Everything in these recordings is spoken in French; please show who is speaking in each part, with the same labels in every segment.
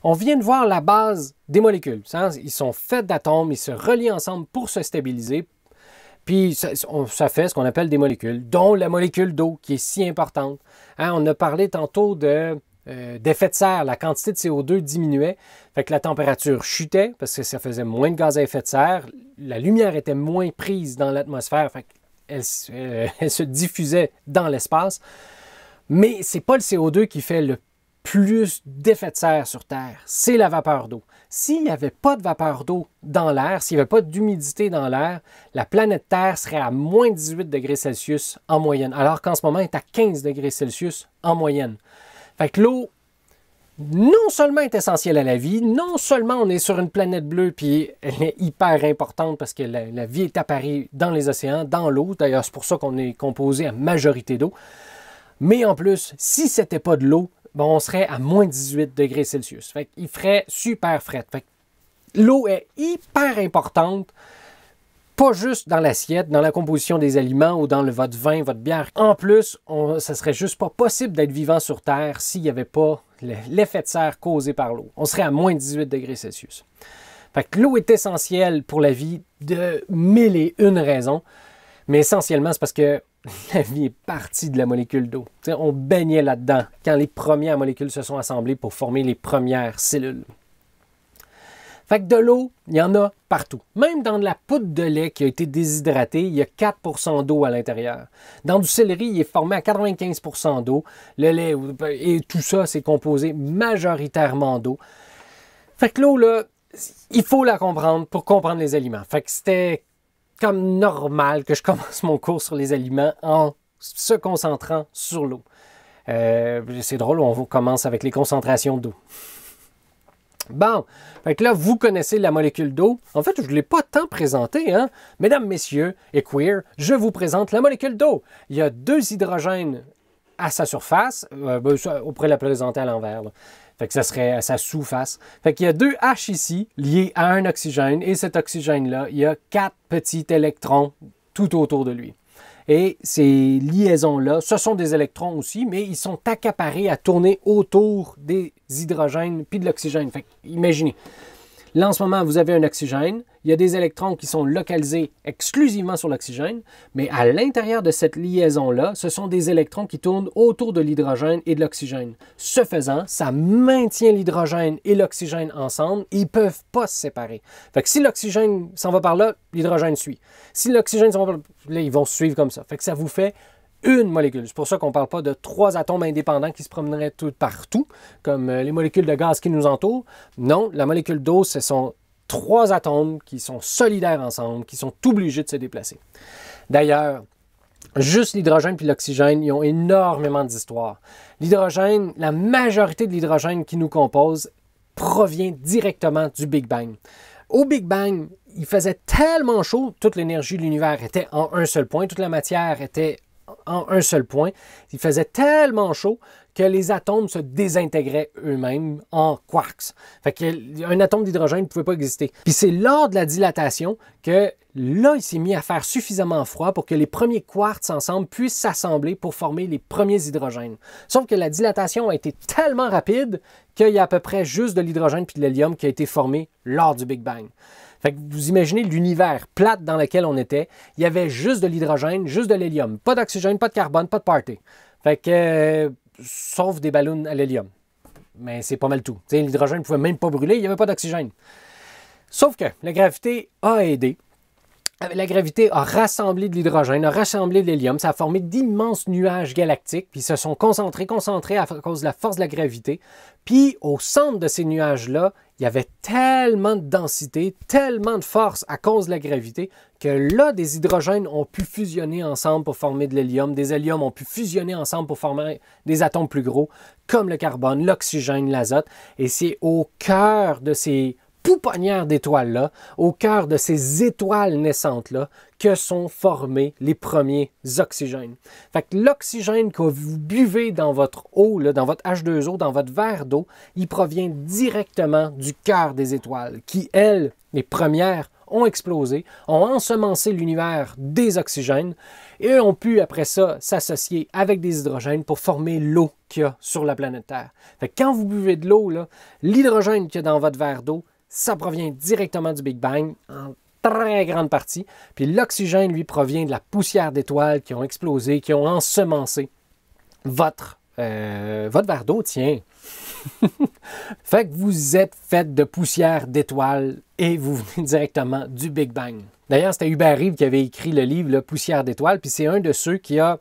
Speaker 1: On vient de voir la base des molécules. Ils sont faits d'atomes, ils se relient ensemble pour se stabiliser. Puis ça fait ce qu'on appelle des molécules, dont la molécule d'eau qui est si importante. On a parlé tantôt d'effet de serre, la quantité de CO2 diminuait, fait que la température chutait parce que ça faisait moins de gaz à effet de serre, la lumière était moins prise dans l'atmosphère, fait qu'elle se diffusait dans l'espace. Mais ce n'est pas le CO2 qui fait le plus d'effet de serre sur Terre, c'est la vapeur d'eau. S'il n'y avait pas de vapeur d'eau dans l'air, s'il n'y avait pas d'humidité dans l'air, la planète Terre serait à moins 18 degrés Celsius en moyenne, alors qu'en ce moment, elle est à 15 degrés Celsius en moyenne. Fait que l'eau, non seulement est essentielle à la vie, non seulement on est sur une planète bleue, puis elle est hyper importante parce que la vie est apparue dans les océans, dans l'eau. D'ailleurs, c'est pour ça qu'on est composé à majorité d'eau. Mais en plus, si ce n'était pas de l'eau, on serait à moins 18 degrés Celsius. Fait qu'il ferait super frais. Fait que l'eau est hyper importante, pas juste dans l'assiette, dans la composition des aliments ou dans votre vin, votre bière. En plus, ça serait juste pas possible d'être vivant sur Terre s'il n'y avait pas l'effet de serre causé par l'eau. On serait à moins 18 degrés Celsius. Fait que l'eau est essentielle pour la vie de 1001 raisons, mais essentiellement, c'est parce que la vie est partie de la molécule d'eau. On baignait là-dedans quand les premières molécules se sont assemblées pour former les premières cellules. Fait que de l'eau, il y en a partout. Même dans de la poudre de lait qui a été déshydratée, il y a 4 % d'eau à l'intérieur. Dans du céleri, il est formé à 95 % d'eau. Le lait et tout ça, c'est composé majoritairement d'eau. Fait que l'eau, là, il faut la comprendre pour comprendre les aliments. Fait que c'était comme normal que je commence mon cours sur les aliments en se concentrant sur l'eau. C'est drôle, on commence avec les concentrations d'eau. Bon, fait que là, vous connaissez la molécule d'eau. En fait, je ne l'ai pas tant présentée, hein? Mesdames, messieurs et queer, je vous présente la molécule d'eau. Il y a 2 hydrogènes à sa surface. On pourrait la présenter à l'envers, là. Fait que ça serait à sa sous-face. Fait qu'il y a 2 H ici, liés à un oxygène, et cet oxygène-là, il y a 4 petits électrons tout autour de lui. Et ces liaisons-là, ce sont des électrons aussi, mais ils sont accaparés à tourner autour des hydrogènes puis de l'oxygène. Fait que, imaginez, là en ce moment, vous avez un oxygène, il y a des électrons qui sont localisés exclusivement sur l'oxygène, mais à l'intérieur de cette liaison-là, ce sont des électrons qui tournent autour de l'hydrogène et de l'oxygène. Ce faisant, ça maintient l'hydrogène et l'oxygène ensemble et ils ne peuvent pas se séparer. Fait que si l'oxygène s'en va par là, l'hydrogène suit. Si l'oxygène s'en va par là, ils vont se suivre comme ça. Fait que ça vous fait une molécule. C'est pour ça qu'on ne parle pas de 3 atomes indépendants qui se promèneraient tout partout, comme les molécules de gaz qui nous entourent. Non, la molécule d'eau, ce sont 3 atomes qui sont solidaires ensemble, qui sont obligés de se déplacer. D'ailleurs, juste l'hydrogène et l'oxygène, ils ont énormément d'histoire. L'hydrogène, la majorité de l'hydrogène qui nous compose provient directement du Big Bang. Au Big Bang, il faisait tellement chaud, toute l'énergie de l'univers était en un seul point, toute la matière était en un seul point. Il faisait tellement chaud que les atomes se désintégraient eux-mêmes en quarks. Fait qu'un atome d'hydrogène ne pouvait pas exister. Puis c'est lors de la dilatation que là, il s'est mis à faire suffisamment froid pour que les premiers quarks ensemble puissent s'assembler pour former les premiers hydrogènes. Sauf que la dilatation a été tellement rapide qu'il y a à peu près juste de l'hydrogène puis de l'hélium qui a été formé lors du Big Bang. Fait que vous imaginez l'univers plate dans lequel on était. Il y avait juste de l'hydrogène, juste de l'hélium. Pas d'oxygène, pas de carbone, pas de party. Fait que, sauf des ballons à l'hélium. Mais c'est pas mal tout. L'hydrogène ne pouvait même pas brûler, il n'y avait pas d'oxygène. Sauf que la gravité a aidé. La gravité a rassemblé de l'hydrogène, a rassemblé de l'hélium, ça a formé d'immenses nuages galactiques, puis ils se sont concentrés à cause de la force de la gravité. Puis au centre de ces nuages-là, il y avait tellement de densité, tellement de force à cause de la gravité, que là, des hydrogènes ont pu fusionner ensemble pour former de l'hélium, des héliums ont pu fusionner ensemble pour former des atomes plus gros, comme le carbone, l'oxygène, l'azote. Et c'est au cœur de ces pouponnières d'étoiles-là, au cœur de ces étoiles naissantes-là, que sont formés les premiers oxygènes. Fait que l'oxygène que vous buvez dans votre eau, là, dans votre H2O, dans votre verre d'eau, il provient directement du cœur des étoiles, qui, elles, les premières, ont explosé, ont ensemencé l'univers des oxygènes et ont pu après ça s'associer avec des hydrogènes pour former l'eau qu'il y a sur la planète Terre. Fait que quand vous buvez de l'eau, l'hydrogène qu'il y a dans votre verre d'eau, ça provient directement du Big Bang en très grande partie. Puis l'oxygène, lui, provient de la poussière d'étoiles qui ont explosé, qui ont ensemencé votre verre d'eau, tiens. Fait que vous êtes fait de poussière d'étoiles et vous venez directement du Big Bang. D'ailleurs, c'était Hubert Reeves qui avait écrit le livre « Poussière d'étoiles », puis c'est un de ceux qui a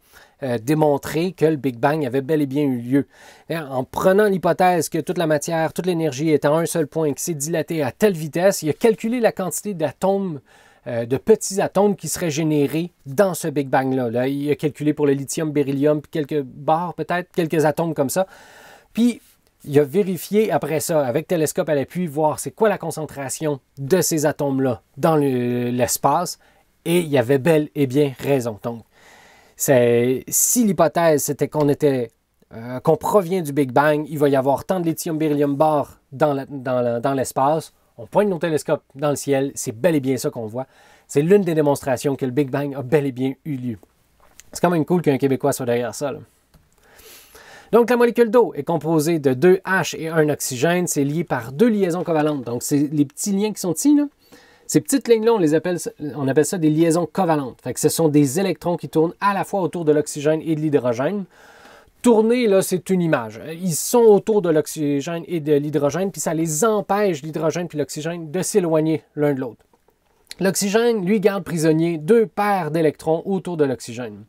Speaker 1: démontré que le Big Bang avait bel et bien eu lieu. En prenant l'hypothèse que toute la matière, toute l'énergie est en un seul point, qui s'est dilatée à telle vitesse, il a calculé la quantité d'atomes, de petits atomes qui seraient générés dans ce Big Bang-là. Là, il a calculé pour le lithium, beryllium, puis quelques barres peut-être, quelques atomes comme ça. Puis, il a vérifié après ça, avec télescope à l'appui, voir c'est quoi la concentration de ces atomes-là dans l'espace, et il avait bel et bien raison. Donc, si l'hypothèse c'était qu'on provient du Big Bang, il va y avoir tant de lithium, beryllium, bar dans l'espace, on pointe nos télescopes dans le ciel, c'est bel et bien ça qu'on voit. C'est l'une des démonstrations que le Big Bang a bel et bien eu lieu. C'est quand même cool qu'un Québécois soit derrière ça, là. Donc, la molécule d'eau est composée de 2 H et 1 oxygène. C'est lié par 2 liaisons covalentes. Donc, c'est les petits liens qui sont ici, là. Ces petites lignes-là, on appelle ça des liaisons covalentes. Fait que ce sont des électrons qui tournent à la fois autour de l'oxygène et de l'hydrogène. Tourner, là, c'est une image. Ils sont autour de l'oxygène et de l'hydrogène, puis ça les empêche, l'hydrogène puis l'oxygène, de s'éloigner l'un de l'autre. L'oxygène, lui, garde prisonnier 2 paires d'électrons autour de l'oxygène.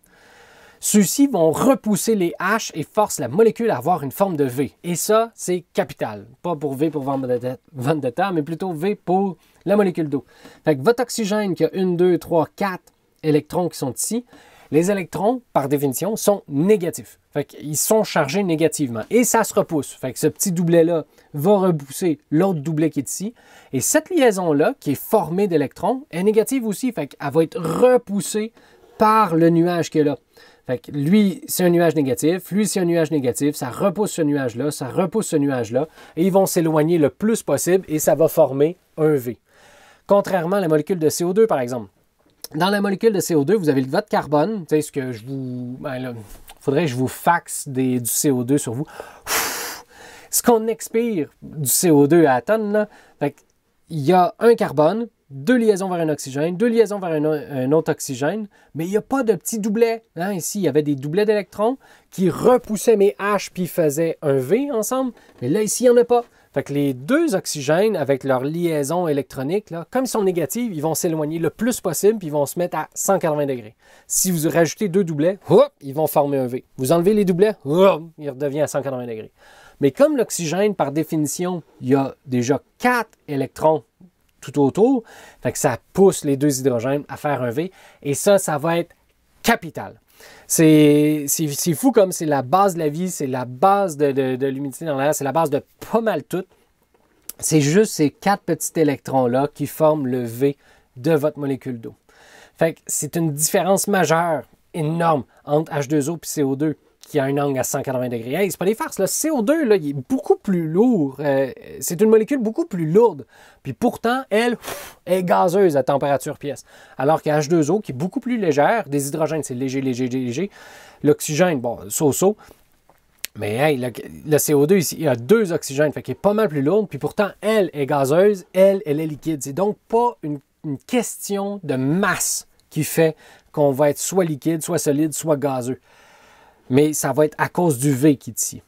Speaker 1: Ceux-ci vont repousser les H et forcent la molécule à avoir une forme de V. Et ça, c'est capital. Pas pour V pour Van de Terre, mais plutôt V pour la molécule d'eau. Fait que votre oxygène qui a 1, 2, 3, 4 électrons qui sont ici, les électrons, par définition, sont négatifs. Fait qu'ils sont chargés négativement. Et ça se repousse. Fait que ce petit doublet-là va repousser l'autre doublet qui est ici. Et cette liaison-là, qui est formée d'électrons, est négative aussi. Fait qu'elle va être repoussée par le nuage qui est là. Fait que lui, c'est un nuage négatif. Lui, c'est un nuage négatif. Ça repousse ce nuage-là. Ça repousse ce nuage-là. Et ils vont s'éloigner le plus possible et ça va former un V. Contrairement à la molécule de CO2, par exemple. Dans la molécule de CO2, vous avez votre carbone. Tu sais, ce que je vous... Ben là, faudrait que je vous faxe du CO2 sur vous. Ce qu'on expire du CO2 à la tonne, là, fait il y a un carbone, 2 liaisons vers un oxygène, 2 liaisons vers un autre oxygène, mais il n'y a pas de petits doublets. Hein? Ici, il y avait des doublets d'électrons qui repoussaient mes H puis faisaient un V ensemble. Mais là, ici, il n'y en a pas. Fait que les 2 oxygènes, avec leur liaison électronique, là, comme ils sont négatifs, ils vont s'éloigner le plus possible puis ils vont se mettre à 180 degrés. Si vous rajoutez 2 doublets, hop, ils vont former un V. Vous enlevez les doublets, hop, il redevient à 180 degrés. Mais comme l'oxygène, par définition, il y a déjà 4 électrons tout autour, fait que ça pousse les 2 hydrogènes à faire un V. Et ça va être capital. C'est fou comme c'est la base de la vie, c'est la base de l'humidité dans l'air, c'est la base de pas mal tout. C'est juste ces 4 petits électrons-là qui forment le V de votre molécule d'eau. Fait que c'est une différence majeure, énorme, entre H2O et CO2, qui a un angle à 180 degrés. Hey, c'est pas des farces, le CO2, là, il est beaucoup plus lourd. C'est une molécule beaucoup plus lourde. Puis pourtant, elle est gazeuse à température pièce. Alors que H2O, qui est beaucoup plus légère, des hydrogènes, c'est léger, léger, léger. L'oxygène, bon, so-so. Mais hey, le CO2, ici, il y a 2 oxygènes, fait qu'il est pas mal plus lourd. Puis pourtant, elle est gazeuse, elle est liquide. C'est donc pas une question de masse qui fait qu'on va être soit liquide, soit solide, soit gazeux. Mais ça va être à cause du V qui est ici.